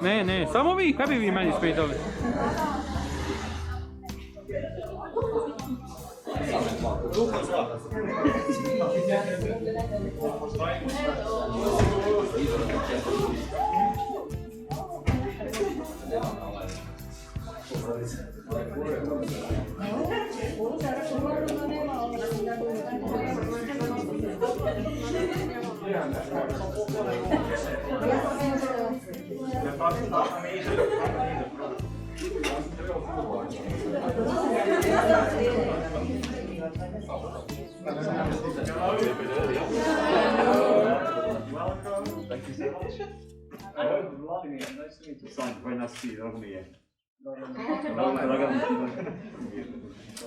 Ne, samo vi, kaj bi vi meni smetali?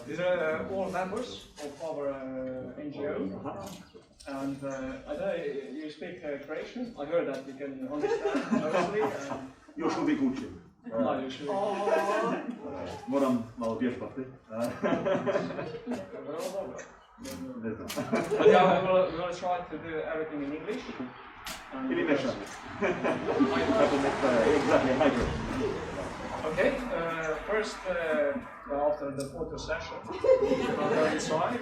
These are all members of our NGO, and I know you speak Croatian. I heard that you can understand mostly. Još uvijek učim. Moram malo vježbati. Ne znam. But yeah, we'll try to do everything in English. Ili mešano. Exactly, hybrid. Okay, first, after the photo session, on the other side,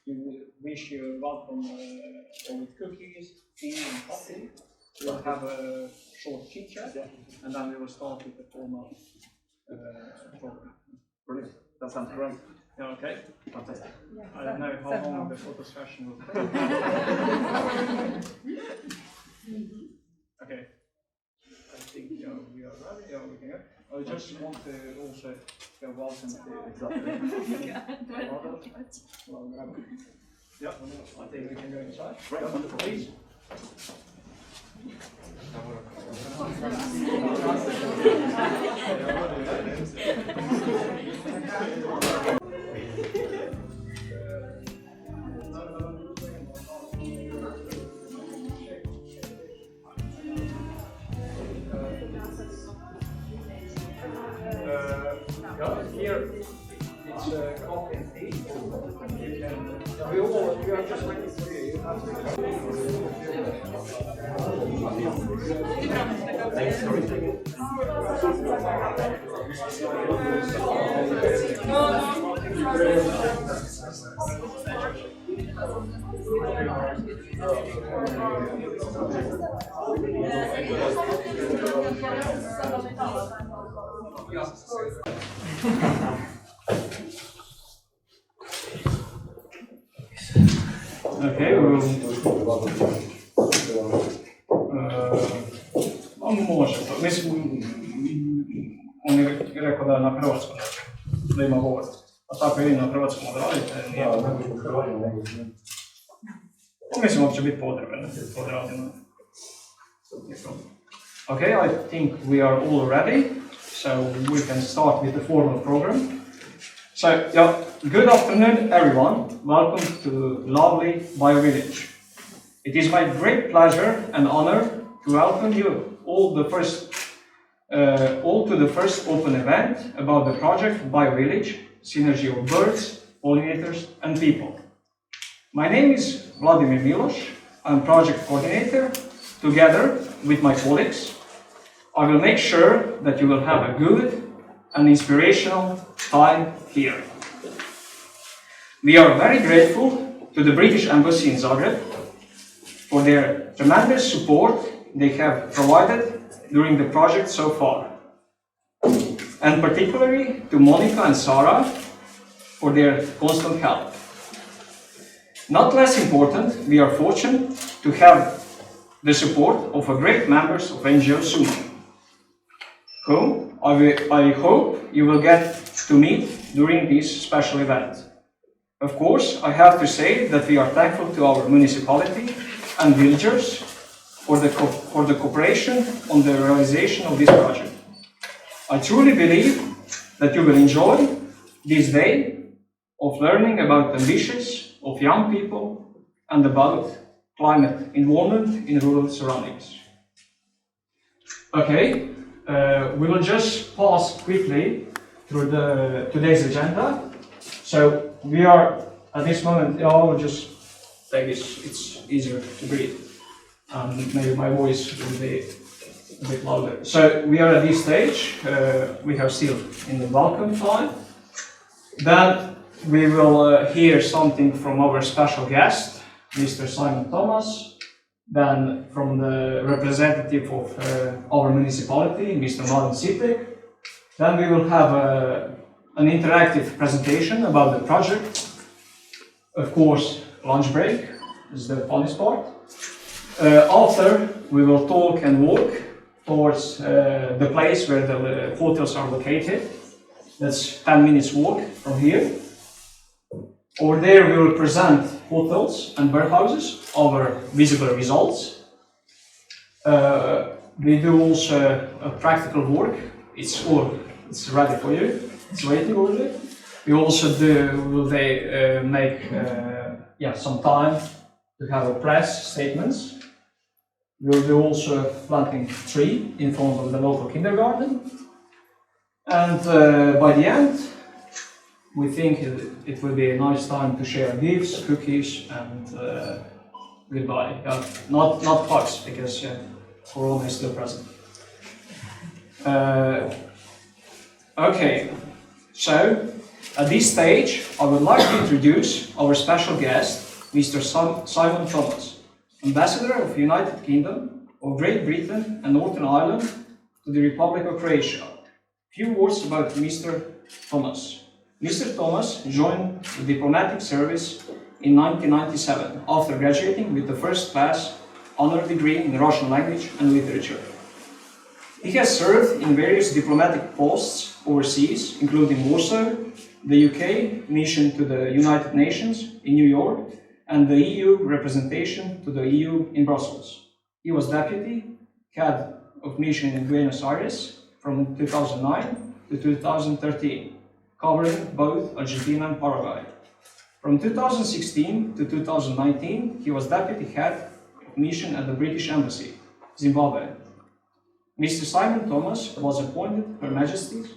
we wish you welcome with cookies, tea and coffee. We'll have a short chit chat, and then we will start with the formal program. Brilliant, that sounds great. Yeah, okay? Fantastic. I don't know how long the photo session will take. Okay. I think we are ready. Yeah, we can go. I just want to also welcome to yeah, I think we can go inside. Great, wonderful. Please. Here it's coffee and tea. We are just waiting for you. You have Okay, on može, mislim, on je rekao da je na hrvatskom, da ima govor, a tako i na hrvatskom odradite, nije to. Mislim, uopće biti potrebno, odradimo. Okay, I think we are all ready, so we can start with the formal program. So, yeah, good afternoon, everyone. Welcome to lovely Bio Village. It is my great pleasure and honor to welcome you all to the first open event about the project Bio Village, synergy of birds, pollinators, and people. My name is Vladimir Miloš. I'm project coordinator. Together with my colleagues, I will make sure that you will have a good and inspirational time here. We are very grateful to the British Embassy in Zagreb for their tremendous support they have provided during the project so far, and particularly to Monika and Sarom for their constant help. Not less important, we are fortunate to have the support of a great members of NGO Sumo, whom I hope you will get to meet during this special event. Of course, I have to say that we are thankful to our municipality and villagers for the cooperation on the realization of this project. I truly believe that you will enjoy this day of learning about the ambitions of young people and about climate involvement in rural surroundings. Okay, we will just pass quickly through today's agenda. So we are at this moment. I'll just take this. It's easier to breathe, and maybe my voice will be a bit louder. So we are at this stage. We have still in the welcome time. Then we will hear something from our special guest, Mr. Simon Thomas. Then from the representative of our municipality, Mr. Mladen Sitek. Then we will have an interactive presentation about the project. Of course, lunch break is the funniest part. After, we will talk and walk towards the place where the hotels are located. That's 10 minutes walk from here. Over there, we will present hotels and warehouses, our visible results. We do also a practical work. It's ready for you. It's waiting already. We also will make some time to have a press statements. We'll do also planting a tree in front of the local kindergarten. And by the end, we think it will be a nice time to share gifts, cookies, and goodbye. Not hugs, because Corona is still present. Okay, so at this stage, I would like to introduce our special guest, Mr. Simon Thomas, Ambassador of the United Kingdom of Great Britain and Northern Ireland to the Republic of Croatia. Few words about Mr. Thomas. Mr. Thomas joined the diplomatic service in 1997 after graduating with the first-class honor degree in Russian language and literature. He has served in various diplomatic posts overseas, including Warsaw, the UK mission to the United Nations in New York, and the EU representation to the EU in Brussels. He was deputy head of mission in Buenos Aires from 2009 to 2013. Covering both Argentina and Paraguay. From 2016 to 2019, he was deputy head of mission at the British Embassy, Zimbabwe. Mr. Simon Thomas was appointed Her Majesty's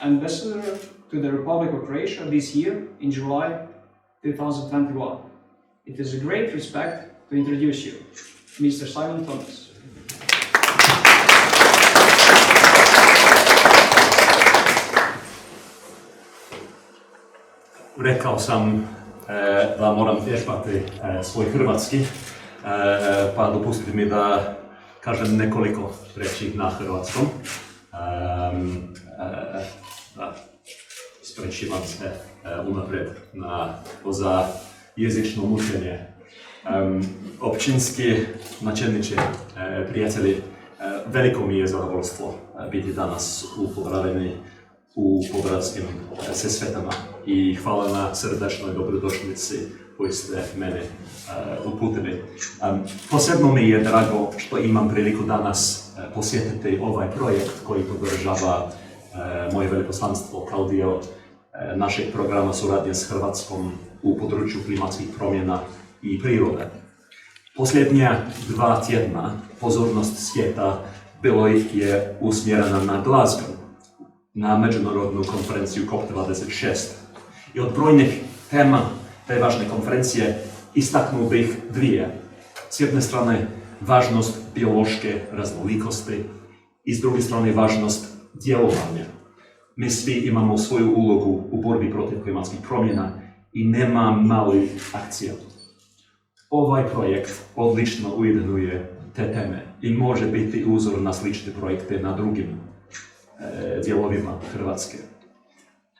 Ambassador to the Republic of Croatia this year in July 2021. It is a great respect to introduce you, Mr. Simon Thomas. Rekao sam da moram vježbati svoj hrvatski, pa dopustite mi da kažem nekoliko riječi na hrvatskom. Ispričavam se unaprijed za jezično mučenje. Općinski načelniče, prijatelji, veliko mi je zadovoljstvo biti danas u Podravini, u Podravskim Sesvetama i hvala na srdečnoj dobrodošlici koju ste mene uputili. Posebno mi je drago što imam priliku danas posjetiti ovaj projekt koji podržava moje veleposlanstvo kao dio našeg programa suradnje s Hrvatskom u području klimatskih promjena i prirode. Posljednja 2 tjedna pozornost svijeta bilo je usmjerena na Glasgow, na međunarodnu konferenciju COP26. I od brojnih tema te važne konferencije istaknuo bih 2. S jedne strane važnost biološke raznolikosti i s druge strane važnost djelovanja. Mi svi imamo svoju ulogu u borbi protiv klimatskih promjena i nema malih akcija. Ovaj projekt odlično ujedinjuje te teme i može biti uzor na slične projekte na drugim dijelovima Hrvatske.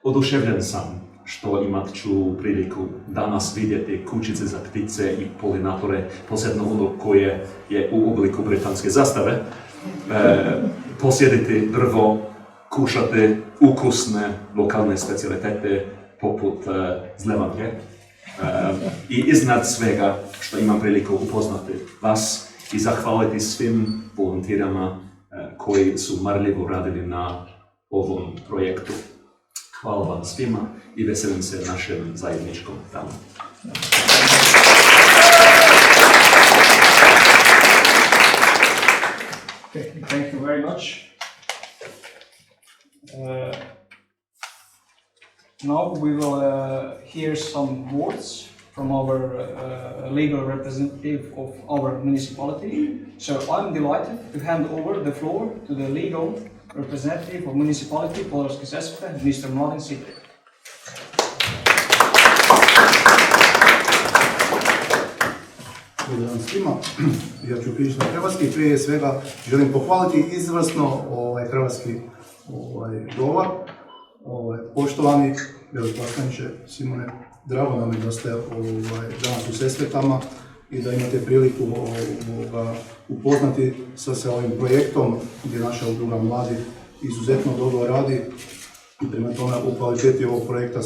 Oduševljen sam što imat ću priliku danas vidjeti kućice za ptice i polinatore, posebno ono koje je u obliku britanske zastave, posjediti drvo, kušati ukusne lokalne specialitete poput zlevanke i iznad svega što imam priliku upoznati vas i zahvaliti svim volontirama koji su marljivo radili na ovom projektu. Hvala vam svima i veselim se našem zajedničkom danu. Okay, thank you very much. Now we will hear some words from our legal representative of our municipality. So I'm delighted to hand over the floor to the legal representative of municipality Podravske Sesvete, Mr. Mladen. Dobar dan svima, ja ću pričati na hrvatski. Prije svega želim pohvaliti izvrsno hrvatski govor. Poštovani veleposlaniče Simone, drago nam je da ste danas u Sesvetama i da imate priliku upoznati sa ovim projektom gdje naša udruga mladih izuzetno dobro radi i prema tome u kvaliteti ovog projekta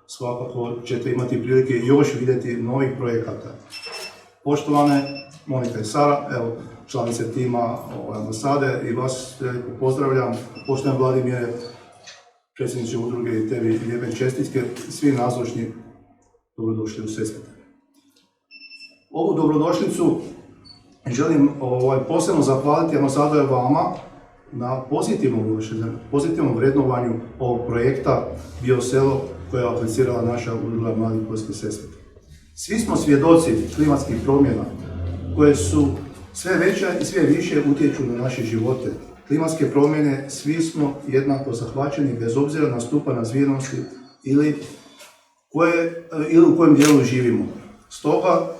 svakako ćete imati prilike još vidjeti novih projekata. Poštovane Monika i Sara, evo, članice tima ambasade i vas pozdravljam. Poštovane Vladimire, predsjedniče udruge i tebi lijepe čestitke, svi nazočni dobrodošli u Sesvete. Ovu dobrodošlicu želim posebno zahvaliti ambasadore vama na pozitivnom vrednovanju ovog projekta Bio selo koje je aplicirala naša udruga mladih Podravske Sesvete. Svi smo svjedoci klimatskih promjena koje su sve veće i sve više utječu na naše živote. Klimatske promjene svi smo jednako zahvaćeni bez obzira na stupanj razvijenosti ili u kojem dijelu živimo. Stoga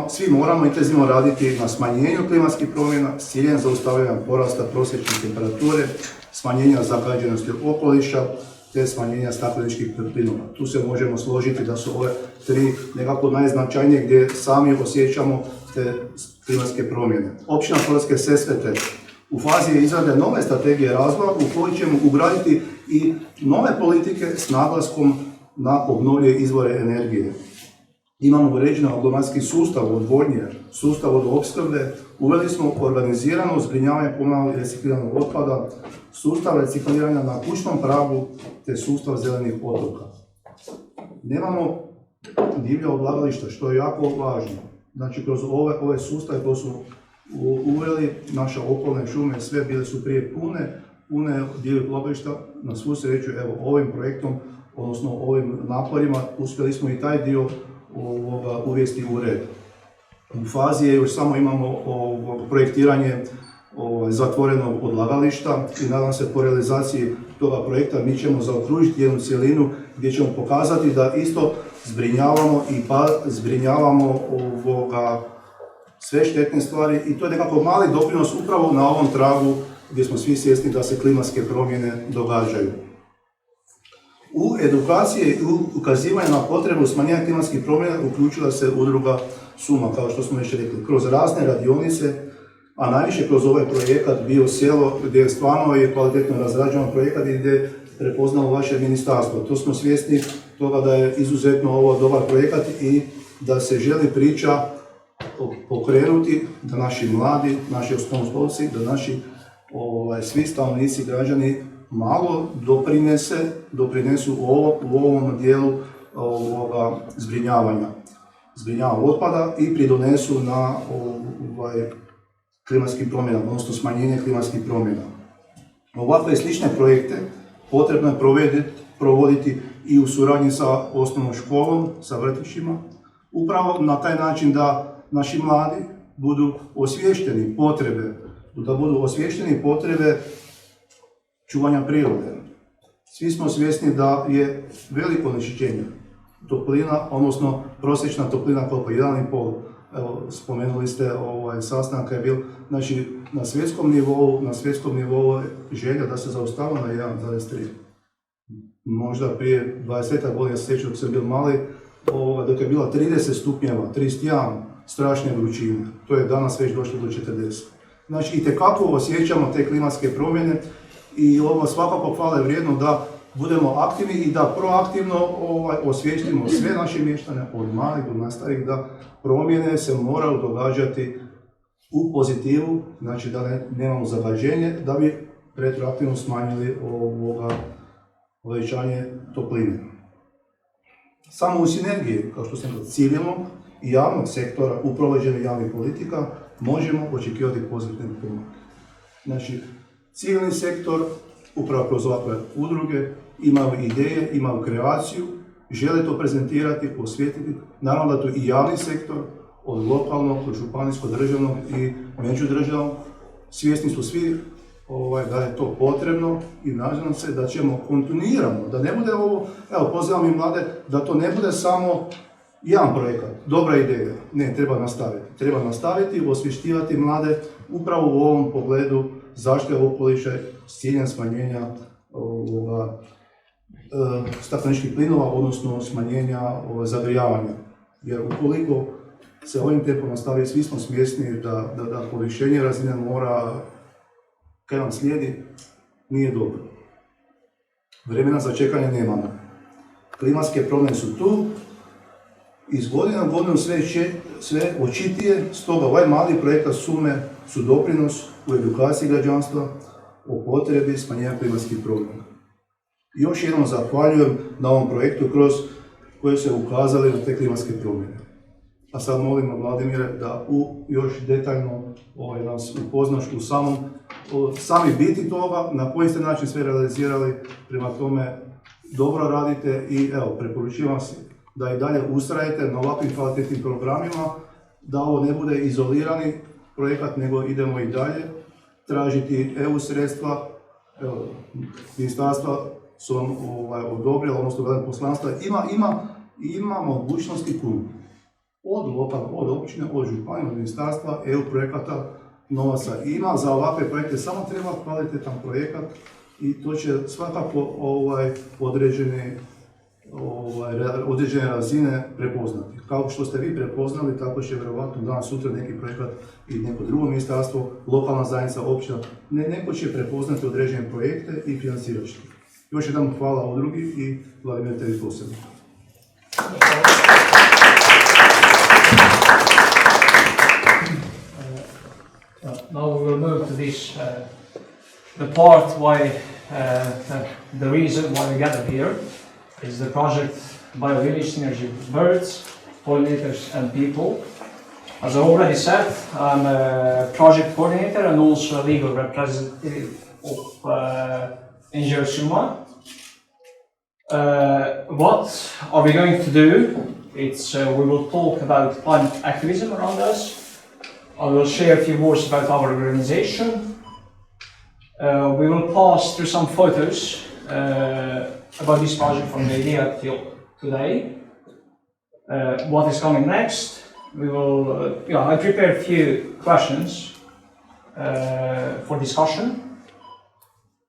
svi moramo intenzivno raditi na smanjenju klimatskih promjena s ciljem zaustavljanja porasta prosječne temperature, smanjenja zagađenosti okoliša te smanjenja stakleničkih plinova. Tu se možemo složiti da su ove tri nekako najznačajnije gdje sami osjećamo te klimatske promjene. Općina Podravske Sesvete u fazi je izrade nove strategije razvoja u kojoj ćemo ugraditi i nove politike s naglaskom na obnovljive izvore energije. Imamo uređen automatski sustav odvodnje, sustav vodoopskrbe, uveli smo organizirano zbrinjavanje komunalnog i recikliranog otpada, sustav recikliranja na kućnom pragu te sustav zelenih otoka. Nemamo divlja odlagališta, što je jako važno. Znači, kroz ove sustave koje su uveli, naše okolne šume, sve bile su prije pune divljih odlagališta. Na svu sreću, evo, ovim projektom, odnosno ovim naporima, uspjeli smo i taj dio uvesti u red. U fazi je još samo imamo projektiranje zatvorenog odlagališta i nadam se po realizaciji toga projekta mi ćemo zaokružiti jednu cjelinu gdje ćemo pokazati da isto zbrinjavamo sve štetne stvari i to je nekako mali doprinos upravo na ovom tragu gdje smo svi svjesni da se klimatske promjene događaju. U edukaciji i ukazivanje na potrebu smanjenja klimatskih promjena uključila se udruga Suma, kao što smo već rekli, kroz razne radionice, a najviše kroz ovaj projekat Bio selo, gdje stvarno je kvalitetno razrađen projekat i gdje je prepoznalo vaše ministarstvo. To smo svjesni toga da je izuzetno ovo dobar projekat i da se želi priča pokrenuti, da naši mladi, naši osnovnoškolci, da naši svi stanovnici, građani malo doprinesu u ovom dijelu zbrinjavanja otpada i pridonesu na klimatskim promjenama, odnosno smanjenje klimatskih promjena. Ovakve i slične projekte potrebno je provoditi i u suradnji sa osnovnom školom, sa vrtićima, upravo na taj način da naši mladi budu osviješteni potrebe čuvanja prirode. Svi smo svjesni da je veliko onečišćenje toplina, odnosno prosječna toplina koliko 1,5. Evo, spomenuli ste sastanak je bil, znači na svjetskom nivou želja da se zaustavimo na 1,3. Možda prije 20 godina se sjećam dok sam bil mali, dok je bila 30 stupnjeva, 31 strašne vrućine. To je danas već došlo do 40. Znači, itekako osjećamo te klimatske promjene i ovo svakako hvale vrijedno da budemo aktivni i da proaktivno osvijestimo sve naše mještane, od malih do najstarijih, da promjene se moraju događati u pozitivu, znači da nemamo zagađenje, da bi retroaktivno smanjili povećanje topline. Samo u sinergiji, kao što sam rekao, civilnog i javnog sektora u provođenju javnih politika možemo očekivati pozitivne pomake. Znači, civilni sektor upravo kroz ovakve udruge, imaju ideje, imaju kreaciju, žele to prezentirati, posvetiti. Naravno da tu i javni sektor, od lokalnog, od županijskog, državnog i međudržavnog, svjesni su svi da je to potrebno i nadam se da ćemo kontinuirano, da ne bude ovo, evo pozivam i mlade, da to ne bude samo jedan projekat, dobra ideja. Ne, treba nastaviti. Treba nastaviti, osvještivati mlade upravo u ovom pogledu zaštite okoliša s ciljem smanjenja stakleničkih plinova, odnosno smanjenja zagrijavanja. Jer ukoliko se ovim tempom nastavi, svi smo svjesni da povišenje razine mora kaj nam slijedi nije dobro. Vremena za čekanje nemamo. Klimatske promjene su tu, iz godine u godinu sve očitije, stoga ovaj mali projekat sume su doprinos u edukaciji građanstva o potrebi smanjenja klimatskih promjena. Još jednom zahvaljujem na ovom projektu kroz koje se ukazali na te klimatske promjene. A sad molim Vladimire da još detaljno nas upoznaš u sami biti toga, na koji ste način sve realizirali, prema tome dobro radite i evo, preporučujem vas da i dalje ustrajete na ovakvim kvalitetnim programima, da ovo ne bude izolirani projekat, nego idemo i dalje tražiti EU sredstva, ministarstva su vam odobrila, odnosno Veleposlanstva, ima mogućnosti puno. Od lokalne, od općine, od županije, od ministarstva, EU projekata, novaca ima za ovakve projekte, samo treba kvalitetan projekat i to će svakako određene razine prepoznati. Kao što ste vi prepoznali, tako će vjerovatno danas sutra neki projekat i neko drugo ministarstvo, lokalna zajednica, općina, neko će prepoznati određene projekte i financirati. Još jedan hvala Udrugi i Vladimir tebi posebno. Now we will move to this, the part why, the reason why we gather here is the project by a village synergy of birds, pollinators and people. As I already said, I'm a project coordinator and also a legal representative of NGO Suma. What are we going to do? It's we will talk about climate activism around us. I will share a few words about our organization. We will pass through some photos about this project from the idea till today. What is coming next? We will. I prepared a few questions for discussion,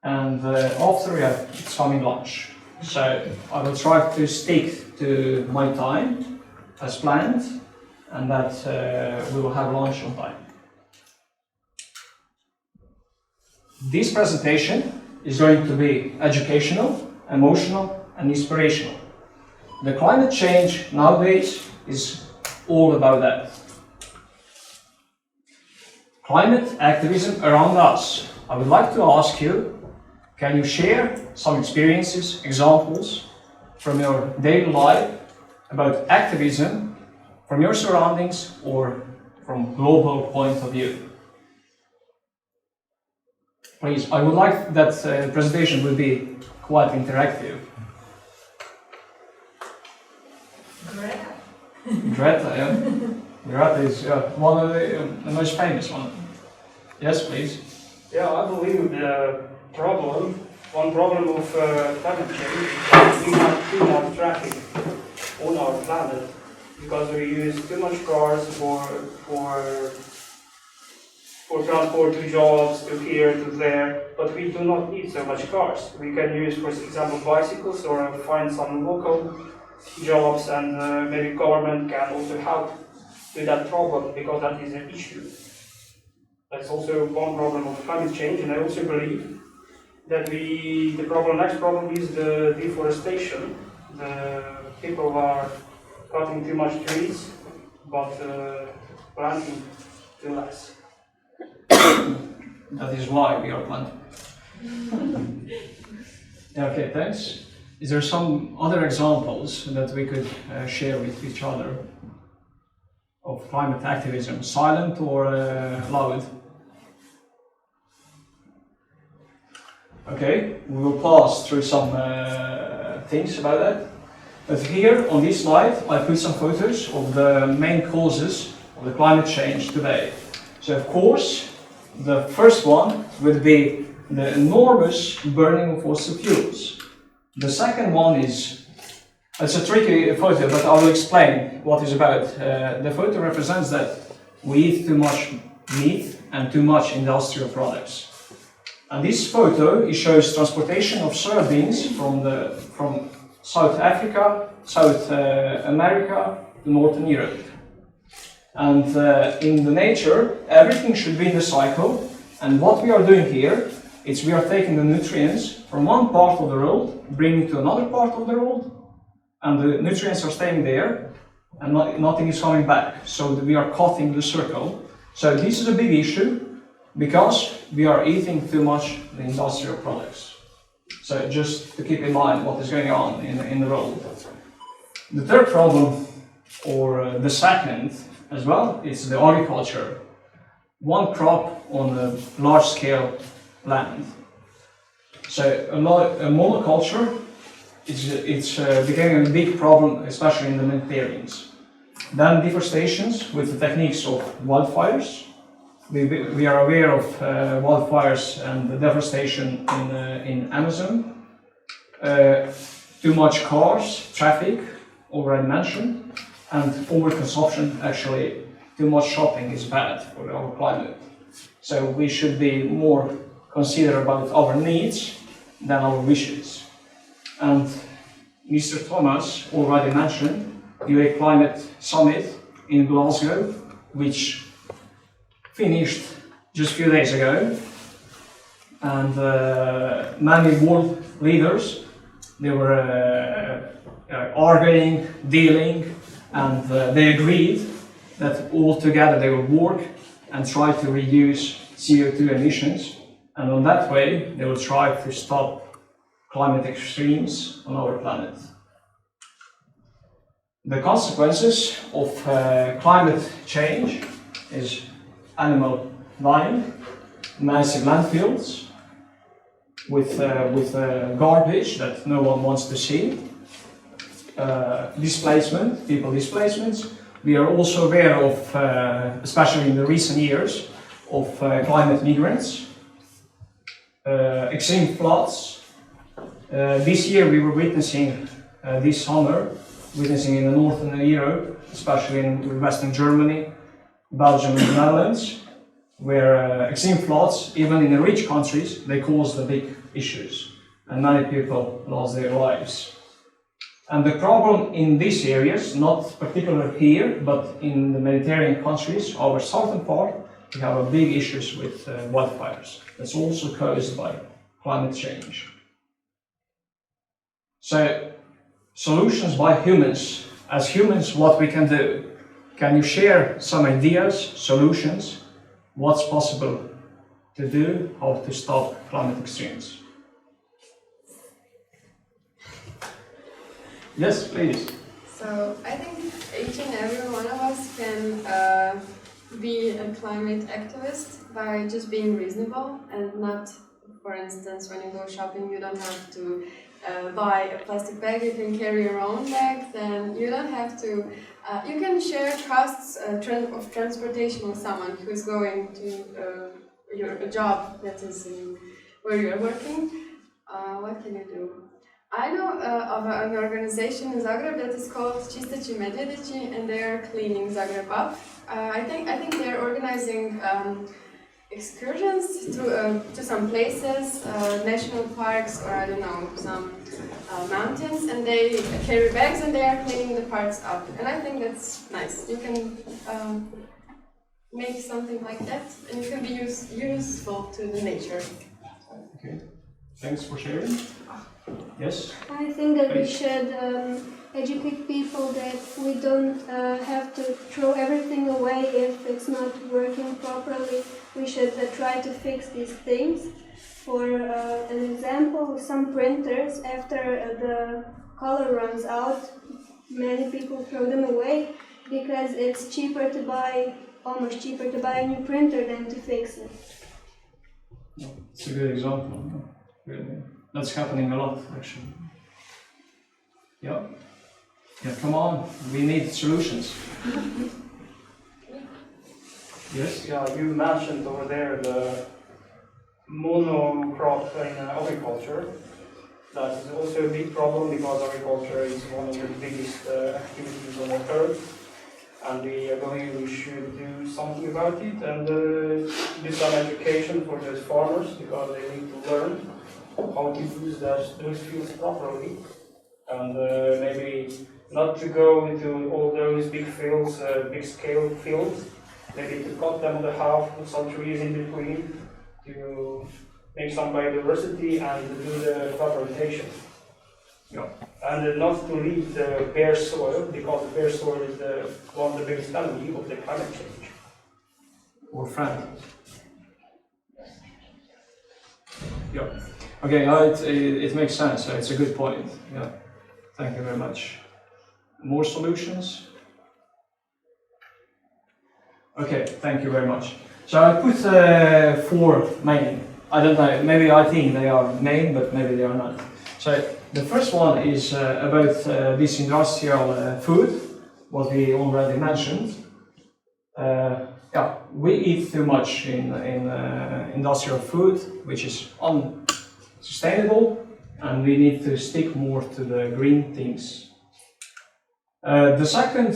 and after it's coming lunch. So I will try to stick to my time as planned, and that we will have lunch on time. This presentation is going to be educational, emotional, and inspirational. The climate change nowadays is all about that. Climate activism around us. I would like to ask you, can you share some experiences, examples from your daily life about activism from your surroundings or from global point of view? Please, I would like that presentation will be quite interactive. Greta, yeah. Greta is one of the most famous one. Yes, please. Yeah, I believe one problem of climate change is that we have too much traffic on our planet because we use too much cars for transport to jobs, to here, to there, but we do not need so much cars. We can use, for example, bicycles or find some local jobs, and maybe government can also help with that problem because that is an issue. That's also one problem of climate change, and I also believe that the next problem is the deforestation. The people are cutting too much trees, but planting too less. That is why we are planting. Okay, thanks. Is there some other examples that we could share with each other of climate activism, silent or loud? Okay, we will pass through some things about that. But here on this slide, I put some photos of the main causes of the climate change today. So of course, the first one would be the enormous burning of fossil fuels. The second one is, it's a tricky photo, but I will explain what it's about. The photo represents that we eat too much meat and too much industrial products. And this photo, it shows transportation of soybeans from South Africa, South America to Northern Europe. And in the nature, everything should be in the cycle. And what we are doing here is we are taking the nutrients from one part of the world, bringing to another part of the world, and the nutrients are staying there, and nothing is coming back. So we are cutting the circle. So this is a big issue because we are eating too much the industrial products. So just to keep in mind what is going on in the world. The third problem, or the second as well, is the agriculture. One crop on a large scale land. So a monoculture it's becoming a big problem, especially in the Mediterraneans. Then deforestations with the techniques of wildfires. We are aware of wildfires and the devastation in Amazon. Too much cars, traffic, already mentioned, and overconsumption. Actually, too much shopping is bad for our climate. So we should be more considerate about our needs than our wishes. And Mr. Thomas already mentioned the Climate Summit in Glasgow, which finished just a few days ago. And many world leaders, they were arguing, dealing, and they agreed that all together they will work and try to reduce CO2 emissions. And on that way, they will try to stop climate extremes on our planet. The consequences of climate change is animal dying, massive landfills with garbage that no one wants to see, displacement, people displacements. We are also aware of, especially in the recent years, of climate migrants, extreme floods. This year we were witnessing, this summer, witnessing in the northern Europe, especially in Western Germany, Belgium and the Netherlands, where extreme floods, even in the rich countries, they caused the big issues, and many people lost their lives. And the problem in these areas, not particularly here, but in the Mediterranean countries, our southern part, we have a big issues with wildfires. That's also caused by climate change. So, solutions by humans. As humans, what we can do? Can you share some ideas, solutions, what's possible to do, how to stop climate extremes? Yes, please. So I think each and every one of us can be a climate activist by just being reasonable and not, for instance, when you go shopping, you don't have to buy a plastic bag, you can carry your own bag, then you don't have to, you can share costs of transportation with someone who's going to your job that is where you're working. What can you do? I know of an organization in Zagreb that is called Čisteći Medvjedići, and they are cleaning Zagreb up. I think they're organizing excursions to some places, national parks, or I don't know, some mountains, and they carry bags and they are cleaning the parks up. And I think that's nice. You can make something like that, and you can be useful to the nature. Okay, thanks for sharing. Yes? I think that we should educate people that we don't have to throw everything away if it's not working properly. We should try to fix these things. For an example, some printers, after the color runs out, many people throw them away because it's cheaper to buy, almost cheaper to buy a new printer than to fix it. It's a good example. Really. That's happening a lot, actually. Yeah. Yeah, come on, we need solutions. Yes? Yeah, you mentioned over there the monocrop in agriculture. That is also a big problem because agriculture is one of the biggest activities on earth, and we believe we should do something about it and do some education for those farmers because they need to learn how to use those fields properly, and maybe not to go into all those big fields, big scale fields, maybe to cut them in half, put some trees in between to make some biodiversity and do the crop rotation. Yeah. And not to leave the bare soil, because the bare soil is one of the biggest enemy of the climate change. Or friend. Yeah. Okay, it makes sense. It's a good point. Yeah. Thank you very much. More solutions? Okay, thank you very much. So I put 4 main. I don't know, maybe I think they are main, but maybe they are not. So the first one is about this industrial food, what we already mentioned. Yeah, we eat too much in industrial food, which is unsustainable, and we need to stick more to the green things. The second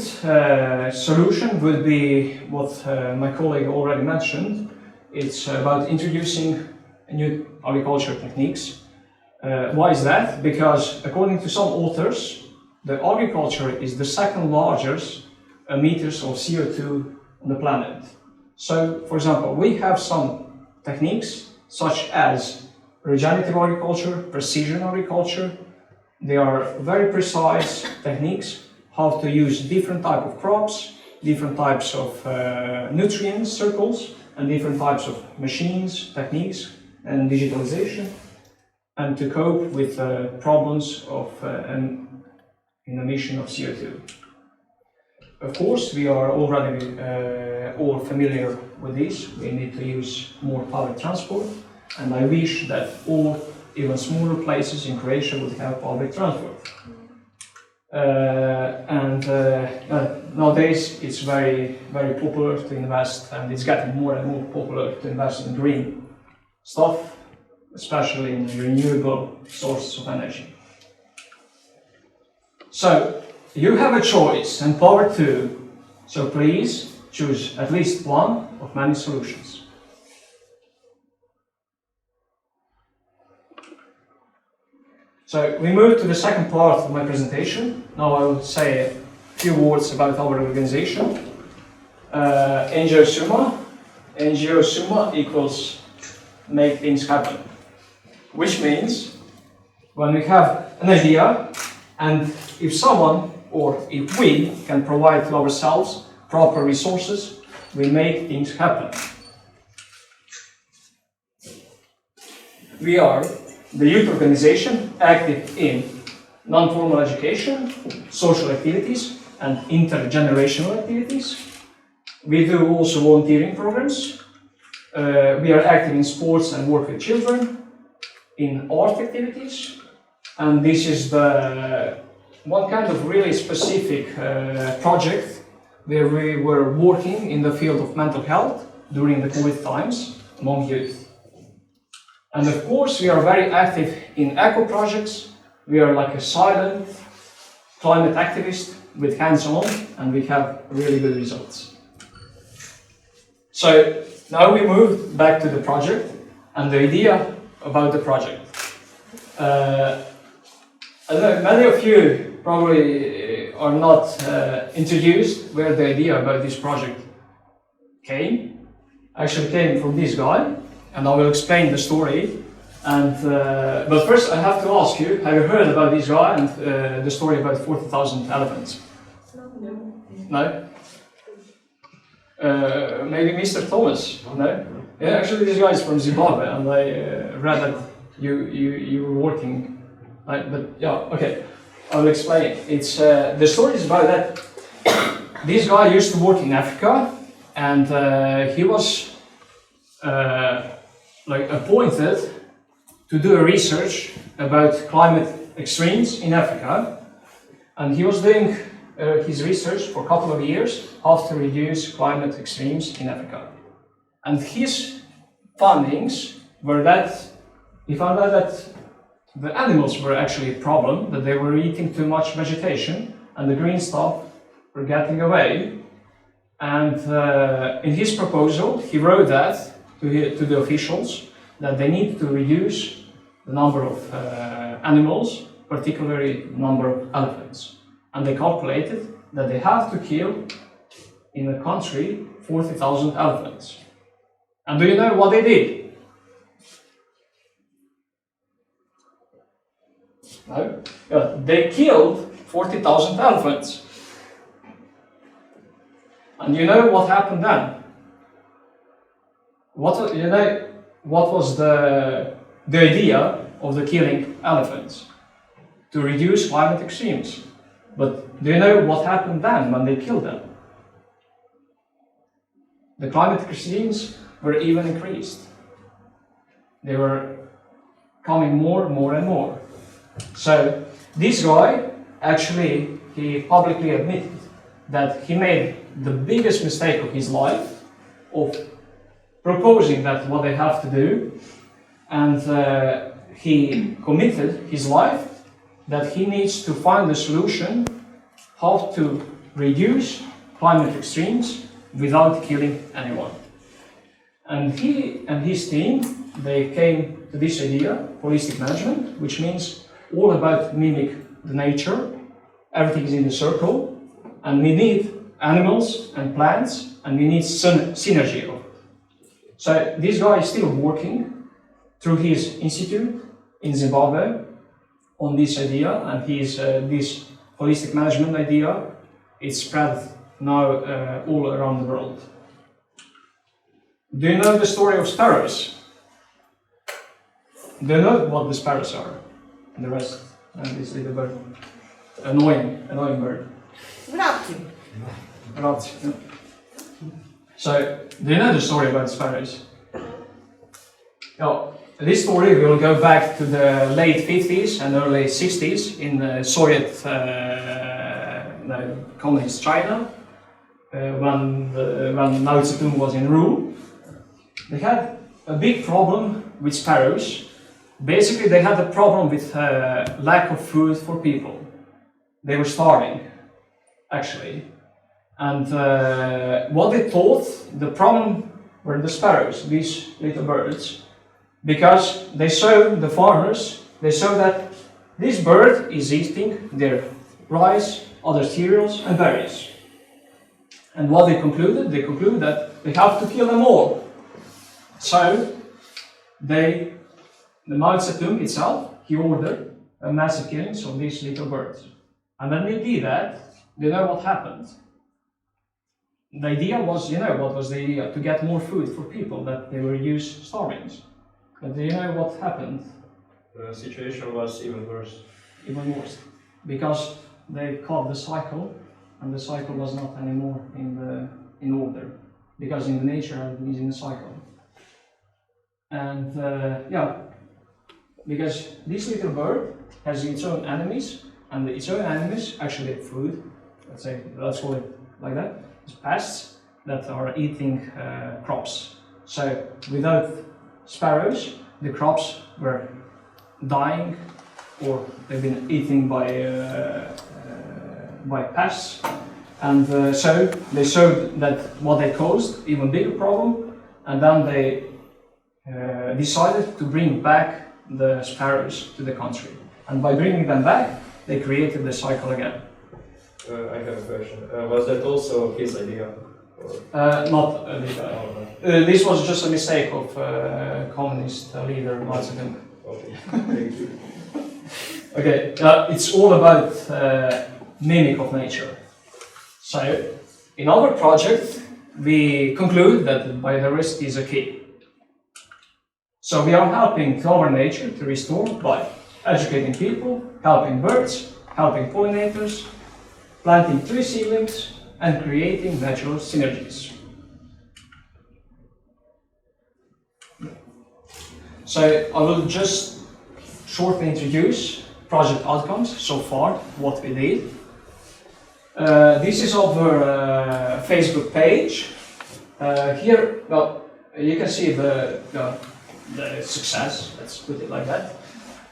solution would be what my colleague already mentioned. It's about introducing new agriculture techniques. Why is that? Because according to some authors, the agriculture is the second largest emitters of CO2 on the planet. So, for example, we have some techniques such as regenerative agriculture, precision agriculture. They are very precise techniques how to use different types of crops, different types of nutrient circles, and different types of machines, techniques, and digitalization, and to cope with problems of an emission of CO2. Of course, we are already all familiar with this. We need to use more public transport, and I wish that all, even smaller places in Croatia would have public transport. Nowadays it's very, very popular to invest, and it's getting more and more popular to invest in green stuff, especially in renewable sources of energy. So you have a choice and power too, so please choose at least one of many solutions. So we move to the second part of my presentation. Now I will say a few words about our organization. NGO Summa. NGO Summa equals make things happen. Which means when we have an idea, and if someone or if we can provide to ourselves proper resources, we make things happen. We are the youth organization active in non-formal education, social activities, and intergenerational activities. We do also volunteering programs. We are active in sports and work with children, in art activities, and this is the one kind of really specific project where we were working in the field of mental health during the COVID times among youth. And of course, we are very active in eco projects. We are like a silent climate activist with hands-on, and we have really good results. So now we move back to the project and the idea about the project. I don't know, many of you probably are not introduced where the idea about this project came. Actually came from this guy, and I will explain the story. And but first I have to ask you, have you heard about this guy and the story about 40,000 elephants? No? Maybe Mr. Thomas? No? Yeah, actually this guy is from Zimbabwe, and I read that you were working, but yeah, okay, I will explain. It's the story is about that this guy used to work in Africa, and he was like appointed to do a research about climate extremes in Africa, and he was doing his research for a couple of years how to reduce climate extremes in Africa. And his findings were that he found out that the animals were actually a problem, that they were eating too much vegetation and the green stuff were getting away. And in his proposal, he wrote that to the officials that they need to reduce the number of animals, particularly the number of elephants. And they calculated that they have to kill in the country 40,000 elephants. And do you know what they did? No? Yeah, they killed 40,000 elephants. And you know what happened then? What was the idea of the killing elephants? To reduce climate extremes. But do you know what happened then when they killed them? The climate extremes were even increased. They were coming more and more. So this guy, actually, he publicly admitted that he made the biggest mistake of his life of proposing that what they have to do, and he committed his life that he needs to find a solution how to reduce climate extremes without killing anyone. And he and his team, they came to this idea, holistic management, which means all about mimic the nature, everything is in a circle, and we need animals and plants, and we need synergy. So this guy is still working through his institute in Zimbabwe on this idea, and this holistic management idea is spread now all around the world. Do you know the story of sparrows? Do you know what the sparrows are? And the rest, and this little bird, annoying bird. Rat. So, do you know the story about sparrows? Now, this story will go back to the late 50s and early 60s in the Soviet communist China, when Mao Zedong was in rule. They had a big problem with sparrows. Basically, they had a problem with lack of food for people. They were starving, actually. And what they thought, the problem were the sparrows, these little birds, because they saw, the farmers, they saw that this bird is eating their rice, other cereals and berries. And what they concluded that they have to kill them all. So, the Mao Zedong itself, he ordered a massive killing of these little birds. And when they did that, you know what happened? The idea was, what was the idea? To get more food for people, that they were used starving. But do you know what happened? The situation was even worse. Even worse. Because they caught the cycle, and the cycle was not anymore in order. Because in the nature it is in a cycle. And because this little bird has its own enemies, and its own enemies actually have food. Let's call it like that. It's pests that are eating crops. So without sparrows, the crops were dying, or they've been eaten by pests. And so they showed that what they caused even bigger problem, and then they decided to bring back the sparrows to the country. And by bringing them back, they created the cycle again. I have a question. Was that also his idea? Not this guy. This was just a mistake of communist leader Mao Zedong. Okay, it's all about mimic of nature. So, in our project, we conclude that biodiversity is a key. So we are helping our nature to restore by educating people, helping birds, helping pollinators, planting tree seedlings, and creating natural synergies. So I will just shortly introduce project outcomes so far, what we did. This is our Facebook page. Here, well, you can see the success, let's put it like that,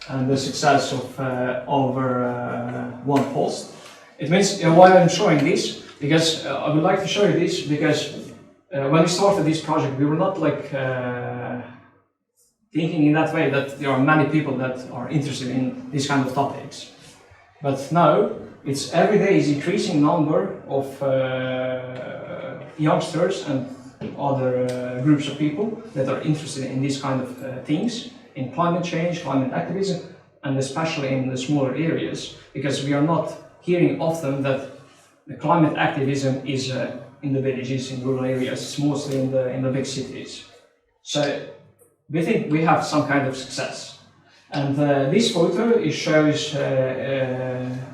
and the success of over one post. It means why I'm showing this, because I would like to show you this, because when we started this project, we were not like thinking in that way that there are many people that are interested in these kind of topics. But now, it's every day is increasing number of youngsters and other groups of people that are interested in these kind of things, in climate change, climate activism, and especially in the smaller areas, because we are not hearing often that the climate activism is in the villages, in rural areas, it's mostly in the big cities. So we think we have some kind of success. And this photo it shows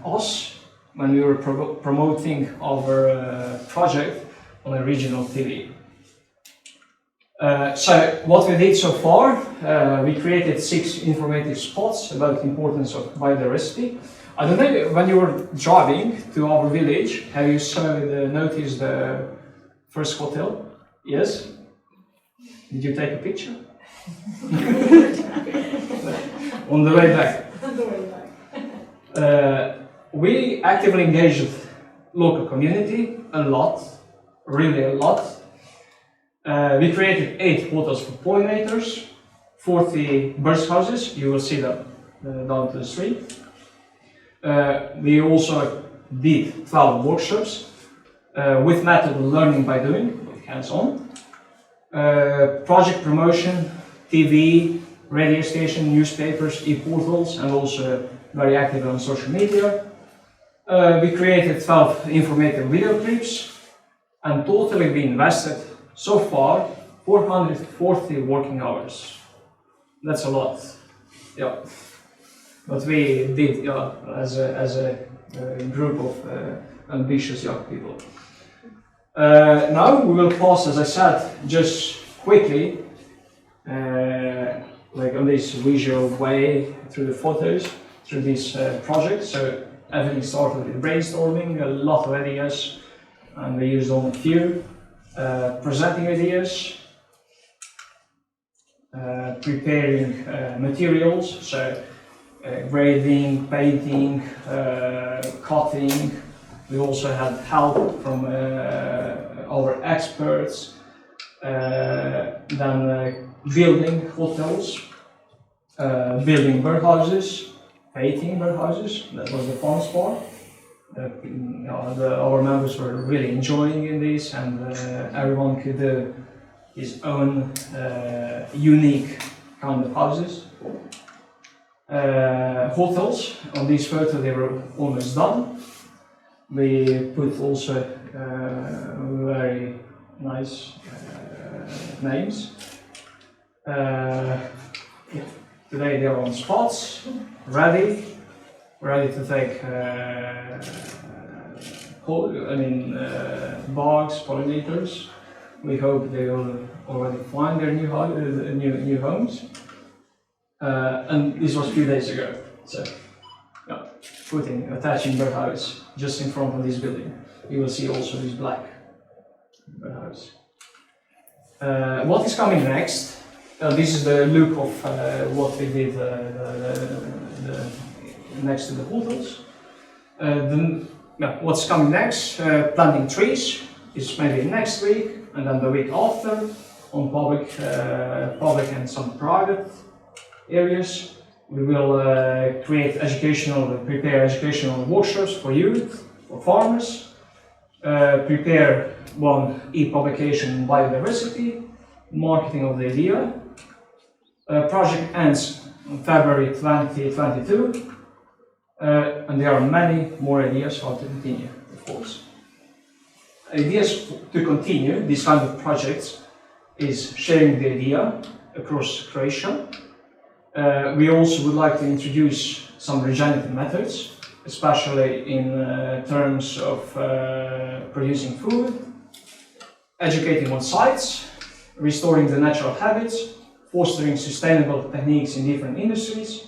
us when we were promoting our project on a regional TV. So what we did so far, we created 6 informative spots about the importance of biodiversity. I don't know, when you were driving to our village, have you noticed the first hotel? Yes? Did you take a picture? On the way back. We actively engaged local community a lot, really a lot. We created 8 hotels for pollinators, 40 bird houses, you will see them down to the street. We also did 12 workshops with method learning by doing, with hands-on. Project promotion, TV, radio station, newspapers, e-portals, and also very active on social media. We created 12 informative video clips, and totally we invested so far 440 working hours. That's a lot, yeah. But we did as a group of ambitious young people. Now we will pass, as I said, just quickly, like on this visual way through the photos, through this project. So everything started with brainstorming, a lot of ideas, and we used only a few. Presenting ideas, preparing materials, so grading, painting, cutting. We also had help from our experts, then building hotels, building birdhouses, painting birdhouses. That was the fun part. Our members were really enjoying in this, and everyone could do his own unique kind of houses. Hotels, on this photo they were almost done. We put also very nice names. Today they are on spots, ready to take bugs, pollinators. We hope they will already find their new homes. And this was a few days ago. So, yeah, attaching birdhouse just in front of this building. You will see also this black birdhouse. What is coming next? This is the look of what we did next to the hotels. What's coming next? Planting trees is maybe next week, and then the week after on public and some private areas. We will prepare educational workshops for youth, for farmers, prepare one e-publication on biodiversity, marketing of the idea. Project ends in February 2022, and there are many more ideas how to continue, of course. Ideas to continue this kind of projects is sharing the idea across Croatia. We also would like to introduce some regenerative methods, especially in terms of producing food, educating on sites, restoring the natural habits, fostering sustainable techniques in different industries,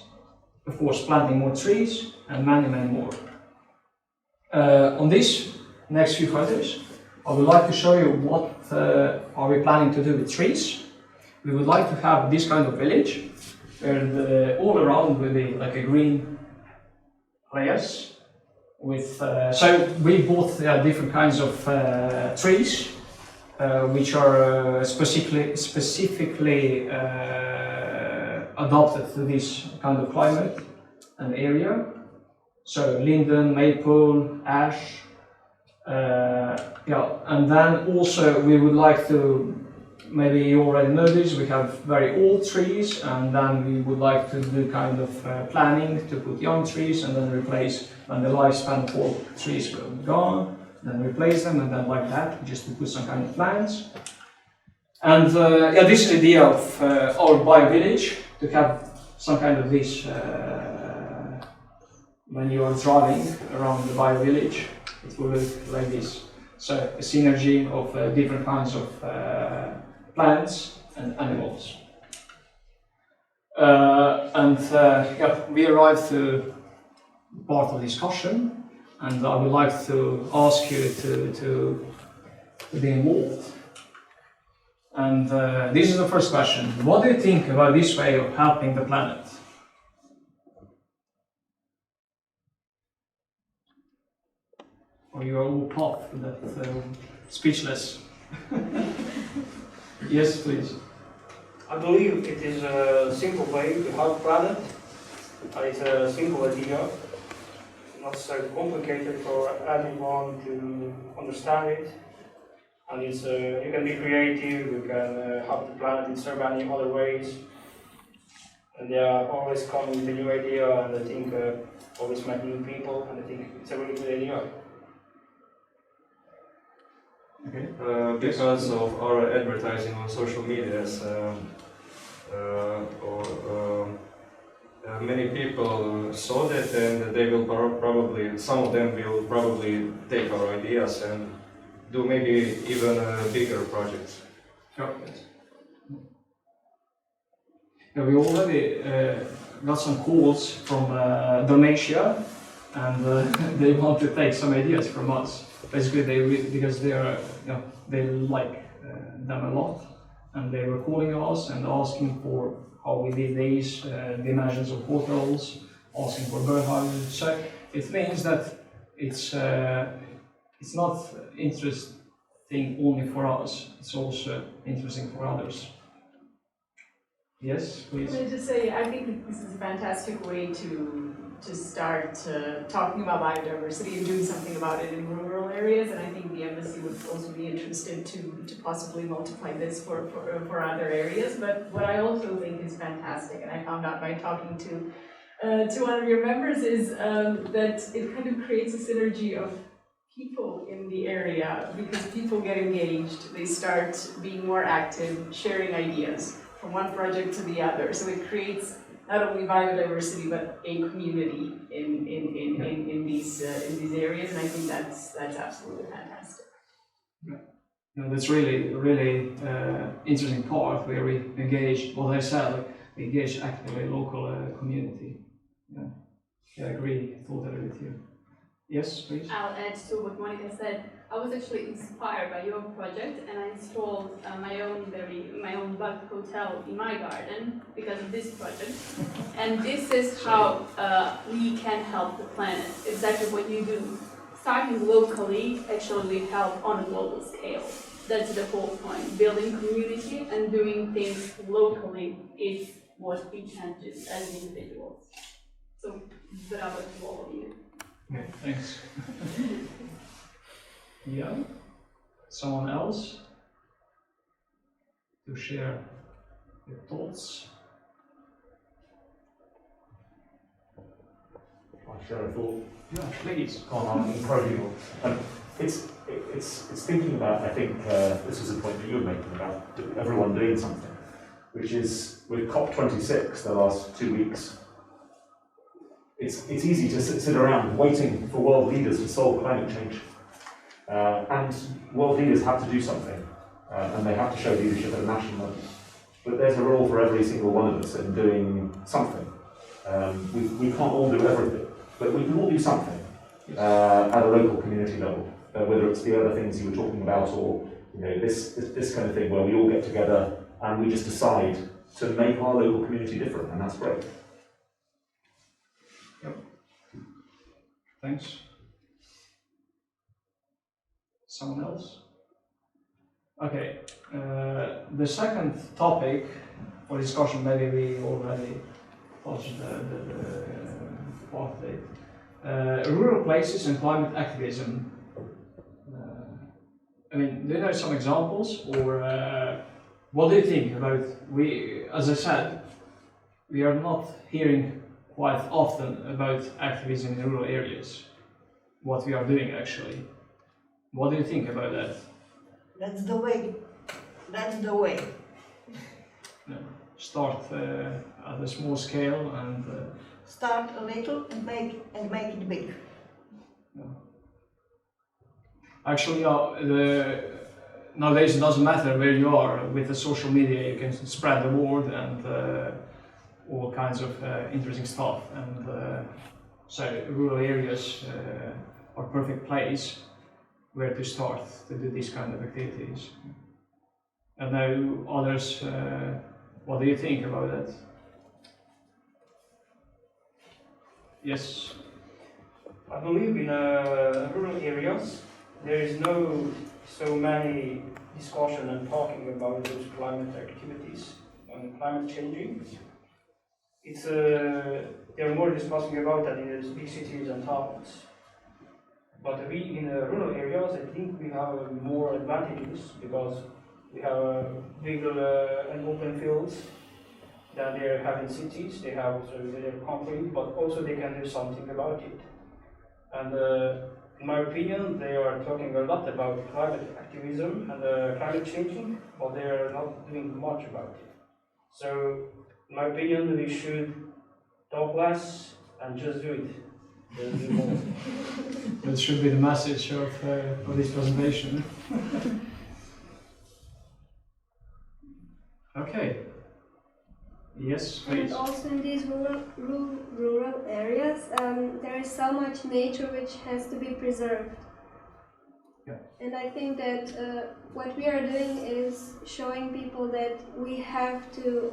of course, planting more trees and many, many more. On these next few photos, I would like to show you what are we planning to do with trees. We would like to have this kind of village where all around will be like a green layers with so we bought different kinds of trees which are specifically adapted to this kind of climate and area. So linden, maple, ash, and then also we would like to, maybe you already know this, we have very old trees, and then we would like to do kind of planning to put young trees and then replace when the lifespan of all trees will be gone, then replace them, and then like that, just to put some kind of plants. And this is the idea of our bio village, to have some kind of this when you are driving around the bio village, it will look like this. So a synergy of different kinds of plants and animals. We arrived to part of discussion, and I would like to ask you to be involved. And this is the first question. What do you think about this way of helping the planet? Or you are all pop, that speechless. Yes, please. I believe it is a simple way to help planet. It's a simple idea, not so complicated for anyone to understand it. And it's you can be creative, you can help the planet in so many other ways. And they are always coming with a new idea, and I think always meet new people, and I think it's a really good idea. Okay. Because of our advertising on social medias, many people saw that, and they will probably, some of them will probably take our ideas and do maybe even bigger projects. Sure. Yeah, we already got some calls from Dalmatia, and they want to take some ideas from us. Basically, because they are, they like them a lot, and they were calling us and asking for how we did these dimensions of portals, asking for birdhouses. So it means that it's not interesting only for us; it's also interesting for others. Yes, please. Can I just say, I think this is a fantastic way to start talking about biodiversity and doing something about it in rural areas, and I think the embassy would also be interested to possibly multiply this for other areas. But what I also think is fantastic, and I found out by talking to one of your members, is that it kind of creates a synergy of people in the area, because people get engaged, they start being more active, sharing ideas from one project to the other. So it creates not only biodiversity but a community in these areas, and I think that's absolutely fantastic. No, that's really interesting part where we engage. What I said, like, we engage actively local community. Yeah, I agree totally with you. Yes, please. I'll add to what Monica said. I was actually inspired by your project, and I installed my own bug hotel in my garden because of this project. And this is how we can help the planet. Exactly what you do. Starting locally actually will help on a global scale. That's the whole point. Building community and doing things locally is what we can do as individuals. So, bravo to all of you. Okay, thanks. Yeah, someone else to share your thoughts? I'll share a thought. Yeah, please. On incredible. It's thinking about, I think this was a point that you were making about everyone doing something, which is with COP26 the last 2 weeks. It's easy to sit around waiting for world leaders to solve climate change. And world leaders have to do something, and they have to show leadership at a national level. But there's a role for every single one of us in doing something. We can't all do everything, but we can all do something at a local community level, whether it's the other things you were talking about or this kind of thing where we all get together and we just decide to make our local community different, and that's great. Yep. Thanks. Someone else? Okay. The second topic for discussion, maybe we already touched the part of it. Rural places and climate activism. I mean, do you know some examples, or what do you think about? As I said, we are not hearing quite often about activism in rural areas. What we are doing actually. What do you think about that? That's the way. That's the way. Start at a small scale and start a little and make it big. Actually, nowadays it doesn't matter where you are. With the social media, you can spread the word and all kinds of interesting stuff. And so rural areas are a perfect place where to start to do these kind of activities. And now others, what do you think about that? Yes? I believe in rural areas there is no so many discussion and talking about those climate activities and climate changing. It's they're more discussing about that in the big cities and towns. But we in the rural areas, I think we have more advantages because we have bigger and open fields than they have in cities. They have their concrete, but also they can do something about it. And in my opinion, they are talking a lot about climate activism and climate changing, but they are not doing much about it. So, in my opinion, we should talk less and just do it. Just do more. That should be the message of this presentation. Okay. Yes, please. And also in these rural areas, there is so much nature which has to be preserved. Yeah. And I think that what we are doing is showing people that we have to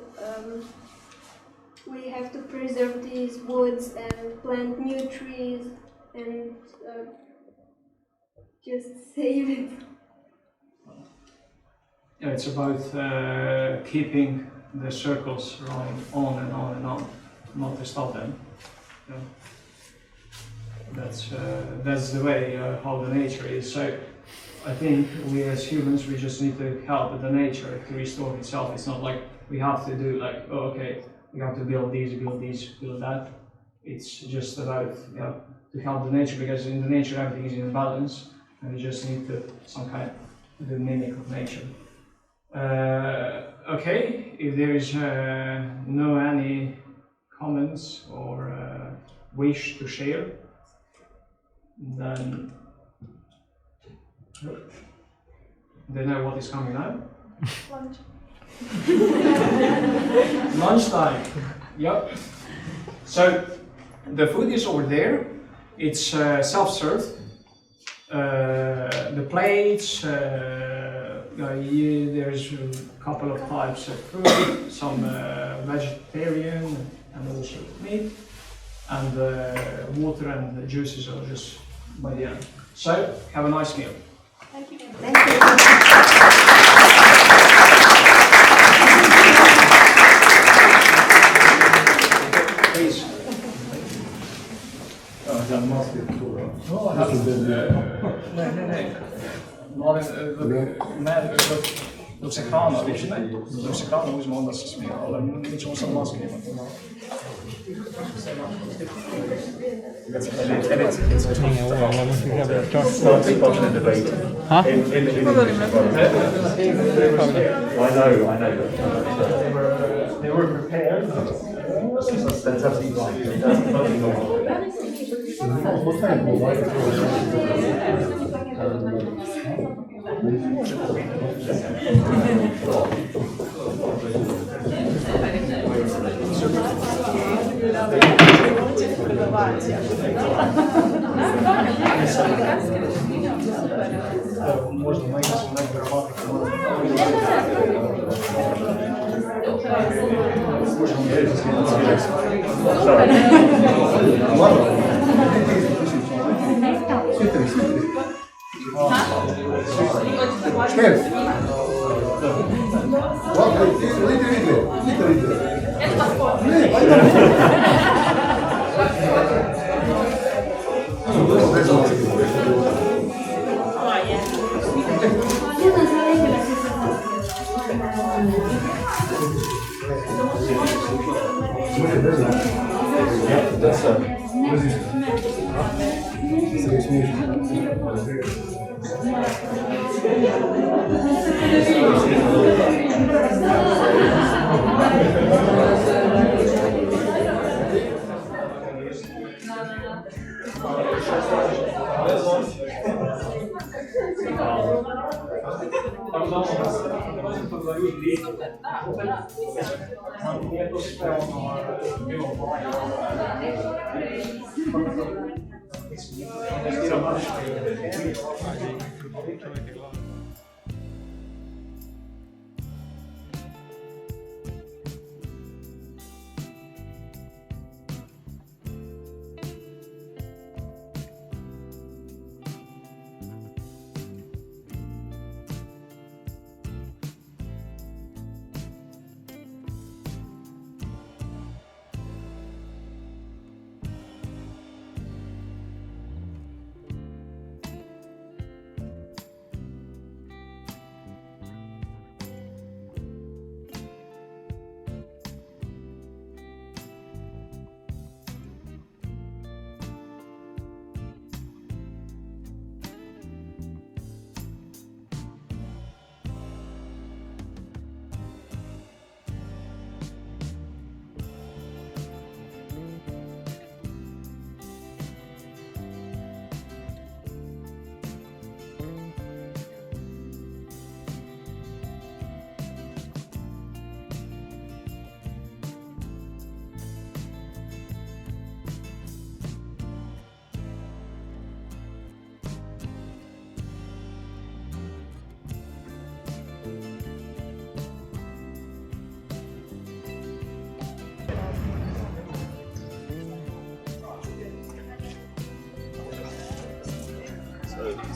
preserve these woods and plant new trees and just save it. Yeah, it's about keeping the circles running on and on and on, not to stop them. Yeah. That's the way how the nature is. So I think we as humans, we just need to help the nature to restore itself. It's not like we have to do like, oh, okay, we have to build this, build that. It's just about to help the nature, because in the nature everything is in balance, and we just need to some kind of the mimic of nature. Okay, if there is no any comments or wish to share, then they know what is coming now. Lunch. Lunchtime. Yep. So the food is over there. It's self-served. The plates. There's a couple of types of food, some vegetarian and also meat, and water and the juices are just by the end. So, have a nice meal. Thank you. Thank you. Please. Dok se hrana lične, dok se hrana uzme, onda se smije, ali mi ćemo sad maske imati. Huh? I know. They were prepared. That's absolutely fine. That's Možda na engleskom neku gramatiku.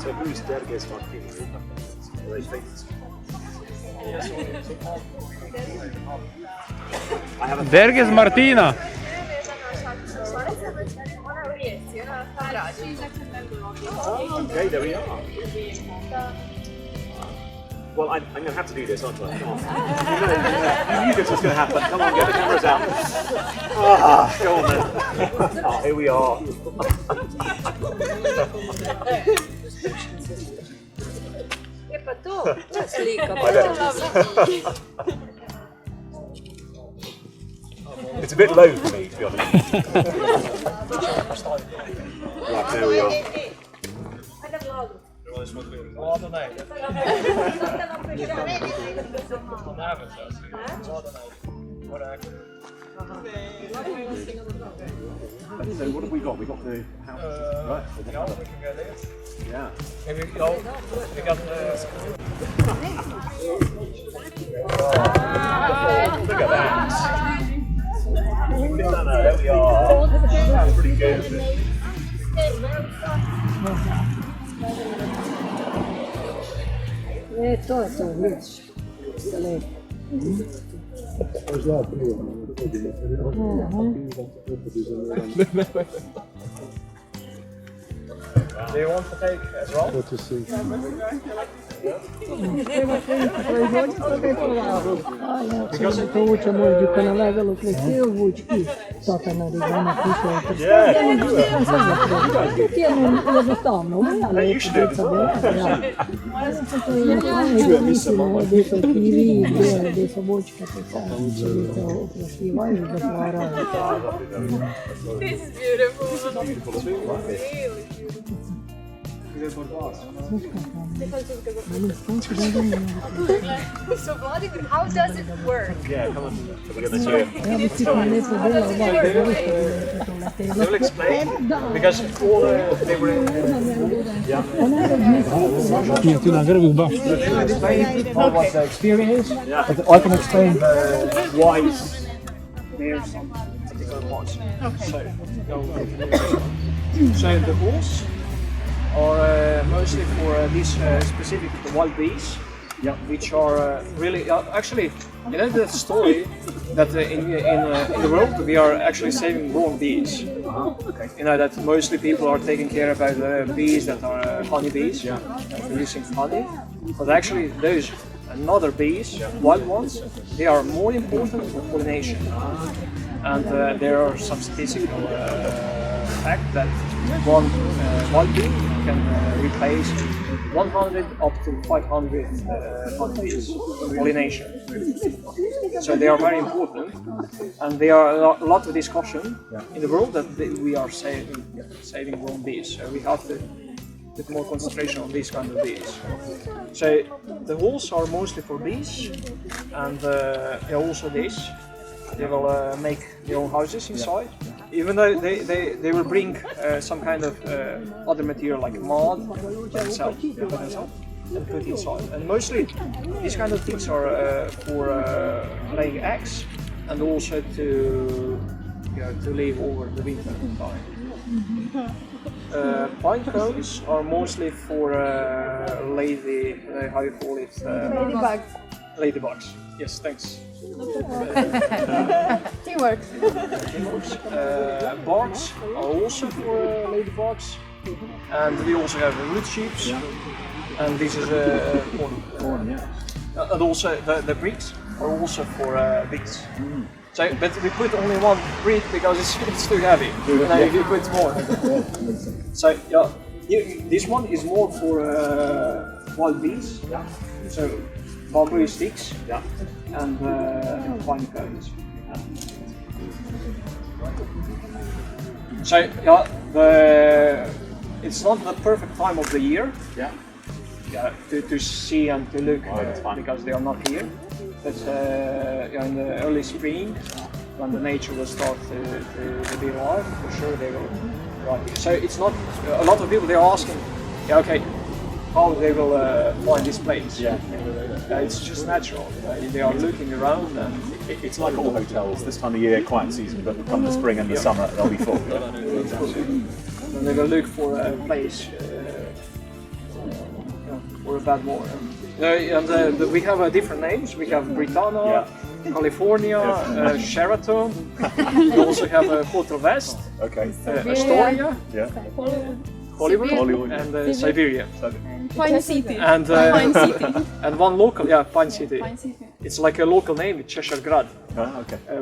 So who's delegates Martini? Are they famous? I haven't. Derges Martina! Oh, okay, there we are. Well, I'm going to have to do this, aren't I? Come on. You knew this was going to happen. Come on, get the cameras out. Ah, go on then. Oh, here we are. It's a bit low for me, to be honest. Right, there we are. So what have we got? We got the house. Right. Yeah, we can go there. Yeah. Maybe we got Look at that. There we are. That's pretty good. To je to, vidiš. Lepo. Do you want to take as well? What to see? Povučemo iđu na levelu klekiju, vuč i toka na rigana piše. To je jednostavno, ali je gdje su kivi, gdje su vučke, gdje se oprašivaju i zatvaraju. This is beautiful. Really beautiful. So Vladimir, how does it work? Yeah, come on. We're going to hear. They will explain because all they were Yeah. They will explain what the experience, but I can explain the why there's some particular parts. Okay. So the halls are mostly for these specific wild bees, which are really actually, you know the story that in the world we are actually saving wrong bees. You know that mostly people are taking care about the bees that are honey bees, producing honey, but actually those another bees, wild ones, they are more important for pollination. And there are some statistical fact that one wild bee can replace 100 up to 500 honeybees for pollination. So they are very important, and there are a lot of discussion in the world that we are saving wrong bees. So we have to put more concentration on these kind of bees. So the halls are mostly for bees, and also this. They will make their own houses inside, even though they will bring some kind of other material like mud themselves and put inside. And mostly these kind of things are for laying eggs and also to live over the winter time. Pine cones are mostly for lady, how you call it? Ladybugs. Ladybugs. Yes, thanks. Teamwork. Barks are also for ladybugs, and we also have root sheeps, and this is and also the bricks are also for bees. So, but we put only one brick because it's too heavy. Now if you put more. So this one is more for wild bees. So bamboo sticks and pine cones. So it's not the perfect time of the year. To see and to look because they are not here. But in the early spring, when the nature will start to be alive, for sure they will arrive here. So it's not a lot of people. They are asking, how they will find this place. It's just natural. They are looking around, and it's like all hotels. This time of year, quiet season, but come the spring and the summer, they'll be full. And they will look for a place for a bad more. And we have different names. We have Britannia, California, Sheraton. We also have Hotel West, Astoria, Hollywood, and Siberia. Pine City. And Pine City. And one local, Pine City. Pine City. It's like a local name, Cheshire Grad.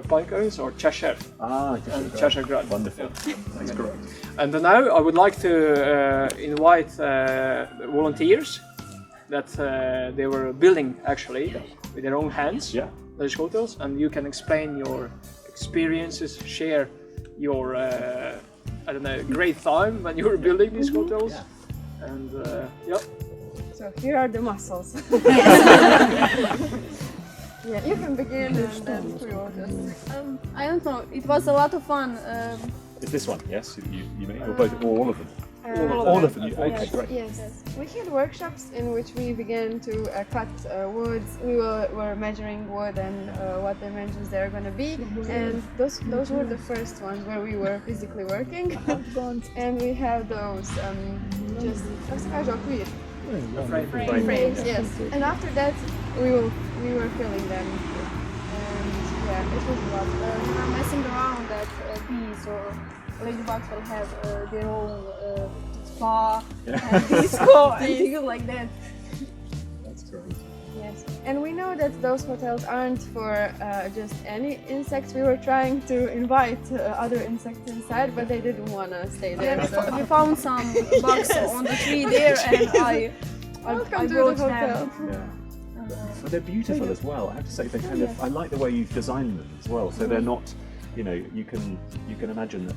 Pine cones or Cheshire. And Cheshire Grad. Wonderful. That's great. And now I would like to invite volunteers that they were building actually with their own hands those hotels, and you can explain your experiences, share your great time when you were building these hotels, and So here are the muscles. You can begin and then we will just. I don't know. It was a lot of fun. Is this one? Yes, you may, or both, or all of them. All of them. Okay, great. Yes, we had workshops in which we began to cut woods. We were measuring wood and what dimensions they are going to be, and those were the first ones where we were physically working. And we have those just okviru. Frames, yes. And after that, we were filling them, and it was a lot. We were messing around that bees or ladybugs will have their own spa and disco and things like that. That's great. Yes, and we know that those hotels aren't for just any insects. We were trying to invite other insects inside, but they didn't want to stay there. So we found some bugs on the tree there, and I brought them. But they're beautiful as well. I have to say, they kind of. I like the way you've designed them as well. So they're not, you can imagine that,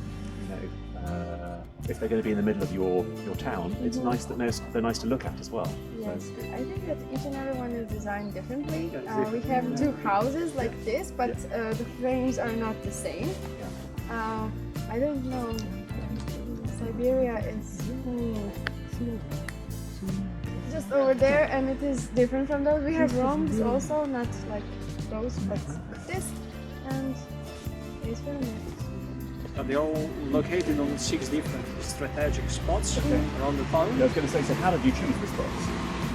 if they're going to be in the middle of your town, it's nice that they're nice to look at as well. Yes, I think that each and every one is designed differently. We have two houses like this, but the frames are not the same. I don't know. Siberia is just over there, and it is different from those. We have rooms also, not like those, but this, and it's very nice. They're all located on 6 different strategic spots around the town. I was going to say, so how did you choose the spots?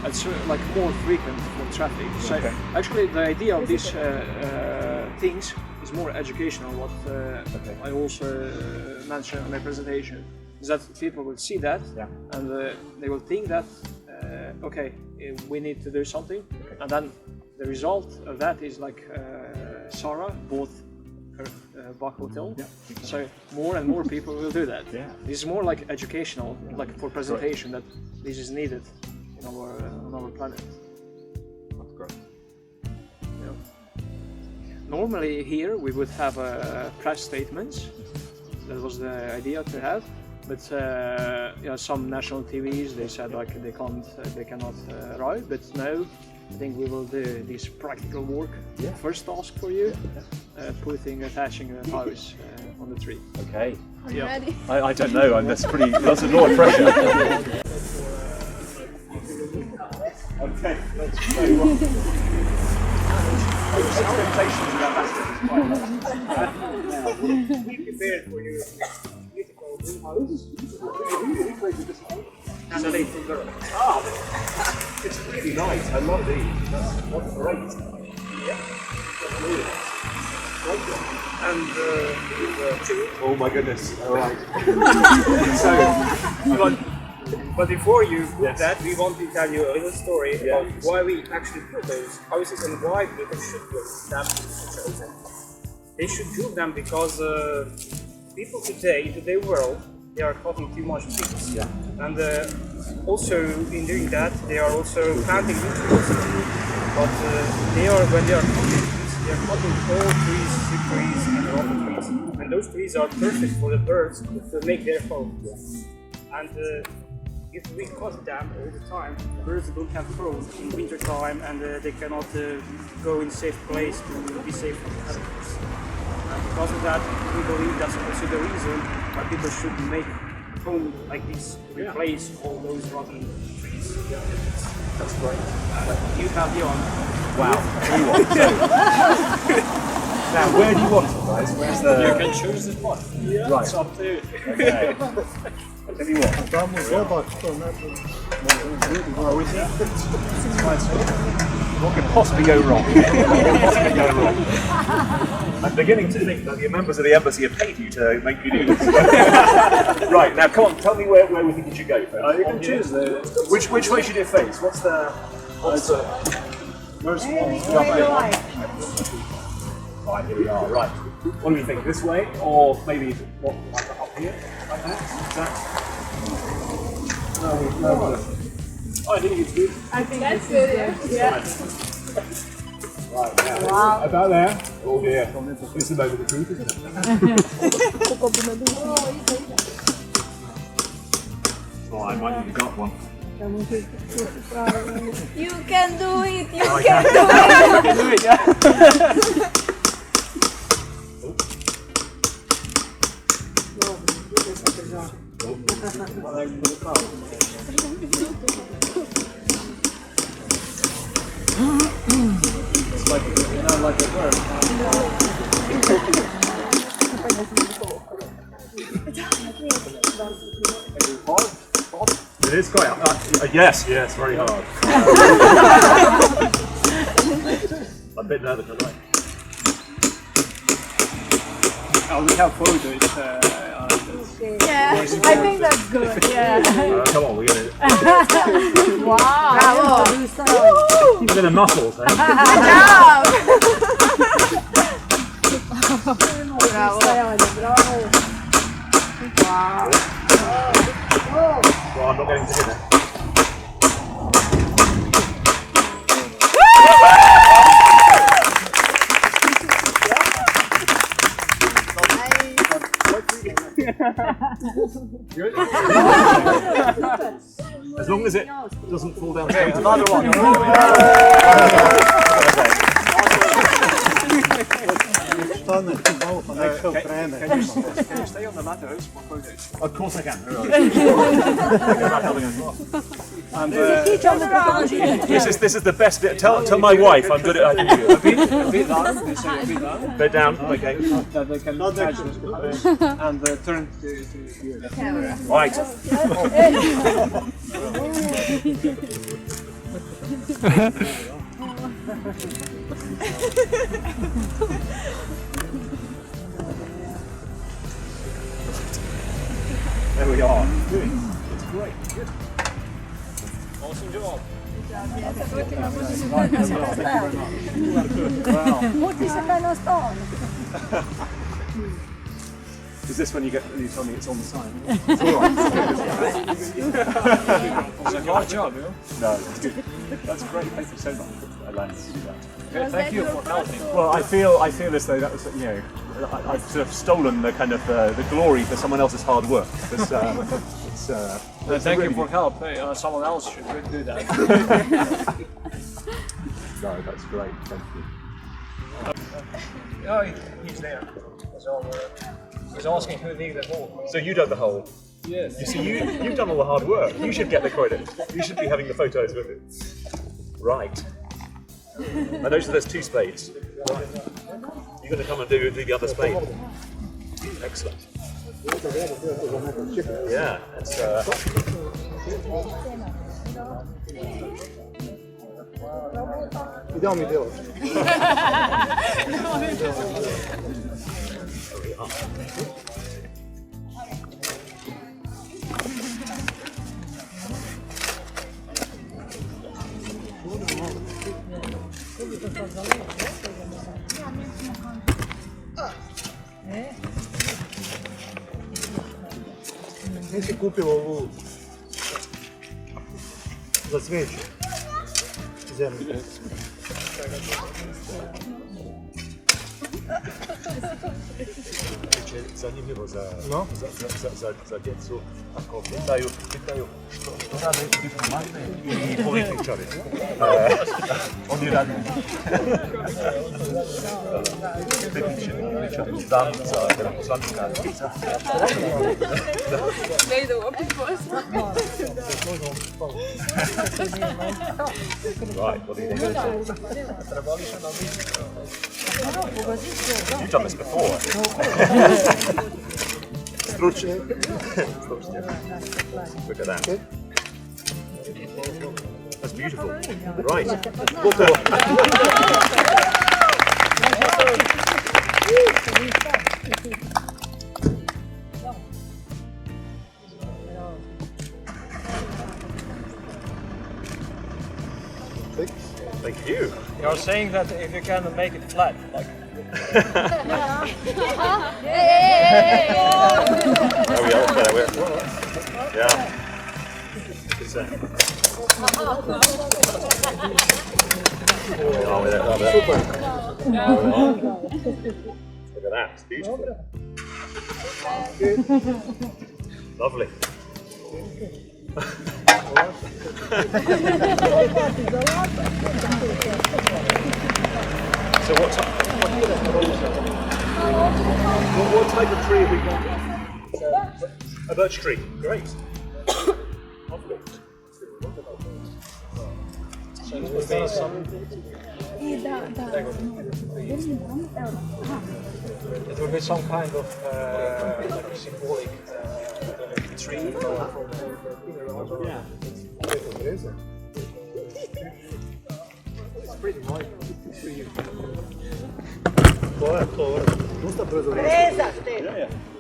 It's like more frequent for traffic. So actually the idea of these things is more educational, what I also mentioned in my presentation, is that people will see that and they will think that, okay, we need to do something, and then the result of that is like Sarah bought her back hotel, so more and more people will do that. This is more like educational, like for presentation, that this is needed on our planet. That's great. Normally here we would have press statements. That was the idea to have, but some national TVs, they said like they cannot arrive. But now I think we will do this practical work. First task for you, attaching a house on the tree. Okay. Are you ready? I don't know. That's a lot of pressure. Okay, that's very well. Expectations about that is quite low. We prepared for you beautiful greenhouse. And a little girl. It's really nice. I love these. That's great. And oh my goodness. All right. But before you put that, we want to tell you a little story about why we actually put those houses and why people should build them. They should build them because people today, in today's world, they are cutting too much trees. And also in doing that, they are also planting new trees. But when they are cutting trees, they are cutting tall trees, thick trees, and rotten trees. And those trees are perfect for the birds to make their home. And if we cut them all the time, birds don't have homes in winter time, and they cannot go in safe place to be safe from predators. And because of that, we believe that's also the reason why people should make home like this to replace all those rotten trees. That's great. You have your own. Wow. Now, where do you want it, guys? Where's the? You can choose the spot. Right. It's up to you. Okay. I'll tell you what. What could possibly go wrong? I'm beginning to think that the members of the embassy have paid you to make you do this. Right, now come on, tell me where we think you should go. You can choose the... Which way should it face? Where's the... Where's Right, here we are, right. What do we think, this way, or maybe like up here, like that? No. I think it's good. I think that's good, yeah. Right, now, about there. Oh dear, it's the moment of truth, isn't it? Oh, I might have got one. You can do it! You Oh, can do it! You can do it, It's like, like a bird. It is quite hard. Yes, very hard. I'm a bit nervous, right? We have photos. Yeah, I think that's good, yeah. Come on, we're going to... Wow! Bravo! Look at the muscles, eh? Good job! Bravo! Wow! Well, I'm not going to do that. Good? As long as it doesn't fall down. Okay, another one. Can you stay on the mat? Of course I can. And, this is the best bit. Tell my wife I'm good at it. A bit down. They say a bit down. Bit down. Okay. That they can touch and turn to the camera. Right. There we are. Good. It's great. Good. Awesome job. Is this when you tell me it's on the sign? It's all right. It's a hard job, you know? No, it's good. That's great. Thank you so much for allowing us to do that. Okay, thank you for helping. Well, I feel as though that was, I've sort of stolen the kind of the glory for someone else's hard work. Thank you for help. Someone else should do that. No, that's great. Thank you. Oh, he's there. So, he's asking who did the hole. So you dug the hole? Yes. You see, you've done all the hard work. You should get the credit. You should be having the photos with it. Right. I noticed there's 2 spades. Right. You're going to come and do the other spade. Excellent. Yeah, it's Idemo mi delati. Nisi kupila ovu za cvijeće zemlju. Zanimljivo za djecu, ako pitaju što rade diplomate i političari. Oni rade dan za veleposlanika ptica. Ne ide uopće posla. Right, what do you think? You've done this before. Stručnjak. Look at that. That's beautiful. Right. Thank you. You're saying that if you can make it flat, like. There we are. There we are. Yeah. Super. Look at that. It's beautiful. Lovely. So what type of tree have we got? A birch tree. Great. Lovely. So it would be some. It would be some kind of like a symbolic tree. Yeah. It's pretty wide. To dosta brzo raste. Breza,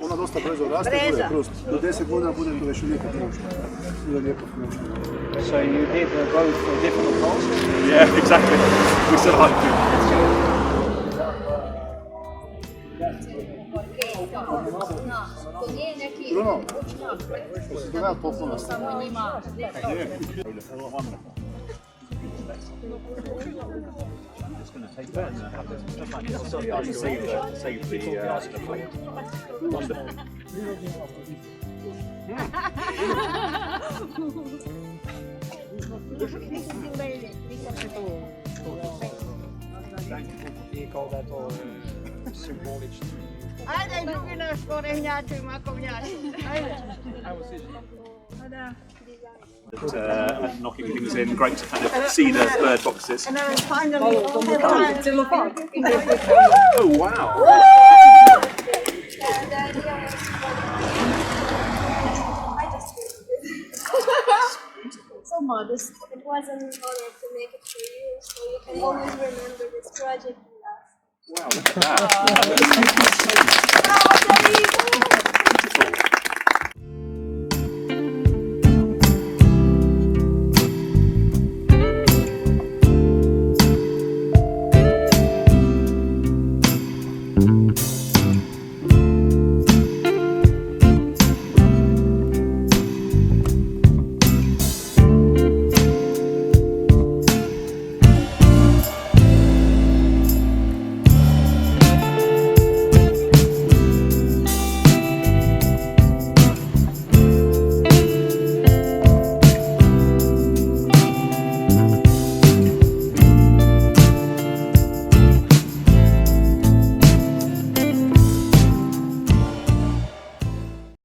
Ona dosta brzo raste, bude krust. Do 10 godina bude to već uvijek krušno. Bude lijepo krušno. So you did both for different plants? Yeah, exactly. We still have to. Bruno, to nema popuno. just going to take that and have this. Sorry, I can save the wonderful. Ik al dat al symbolisch. Ajde, drugi naš korenjači, makovnjači. Ajde. And knocking things in. Great to kind of see the bird boxes. And then finally, all the time to look up. Oh wow! So modest. It was an honor to make it for you, so you can always remember this project. Wow, look at that.